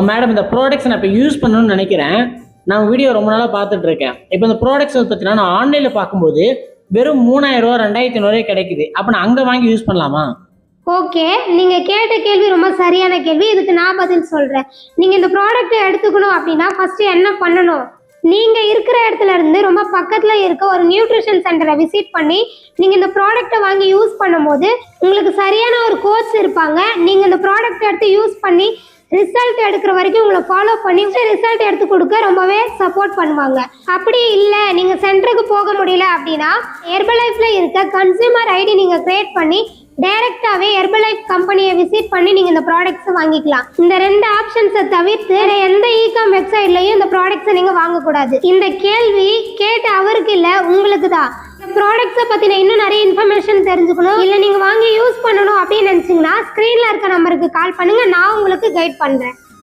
Madam இந்த products நான் இப்போ யூஸ் பண்ணணும்னு நினைக்கிறேன். நான் வீடியோ ரொம்ப நாளாக பார்த்துட்டு இருக்கேன். இப்போ இந்த ப்ராடக்ட்ஸ் பார்த்தீங்கன்னா நான் ஆன்லைனில் பார்க்கும்போது வெறும் 3000 ரூபா 2500 கிடைக்குது. அப்போ நான் அங்கே வாங்கி யூஸ் பண்ணலாமா? ஓகே, நீங்க கேட்ட கேள்வி ரொம்ப சரியான கேள்வி. இதுக்கு நான் பதில் சொல்றேன். நீங்க இந்த ப்ராடக்ட்டை எடுத்துக்கணும் அப்படின்னா ஃபர்ஸ்ட் என்ன பண்ணணும்? நீங்க இருக்கிற இடத்துல இருந்து ரொம்ப பக்கத்துல இருக்க ஒரு நியூட்ரிஷன் சென்டரை விசிட் பண்ணி நீங்க இந்த ப்ராடக்ட்டை வாங்கி யூஸ் பண்ணும்போது உங்களுக்கு சரியான ஒரு கோச் இருப்பாங்க. நீங்க இந்த ப்ராடக்ட் எடுத்து யூஸ் பண்ணி ரிசல்ட் எடுக்கிற வரைக்கும் உங்களை ஃபாலோ பண்ணி ரிசல்ட் எடுத்து கொடுக்க ரொம்பவே சப்போர்ட் பண்ணுவாங்க. அப்படி இல்லை நீங்க சென்டருக்கு போக முடியல அப்படின்னா ஹெர்பலைஃப்ல இருக்க கன்சியூமர் ஐடி நீங்க கிரியேட் பண்ணி டைரக்டாவே ஹெர்பலைஃப் கம்பெனியை விசிட் பண்ணி நீங்க இந்த ப்ராடக்ட்ஸை வாங்கிக்கலாம். இந்த 2 ஆப்ஷன்ஸை தவிர்த்து எந்த இ-காம் வெப்சைட்லயும் இந்த ப்ராடக்ட்ஸை நீங்க வாங்கக்கூடாது. இந்த கேள்வி கேட்ட அவருக்கு இல்ல உங்களுக்கு தான். இந்த ப்ராடக்ட்ஸை பத்தின இன்னும் நிறைய இன்ஃபர்மேஷன் தெரிஞ்சுக்கணும், இல்ல நீங்க வாங்கி யூஸ் பண்ணணும் அப்படின்னு நினைச்சீங்கன்னா ஸ்கிரீன்ல இருக்க நம்பருக்கு கால் பண்ணுங்க, நான் உங்களுக்கு கைட் பண்றேன்.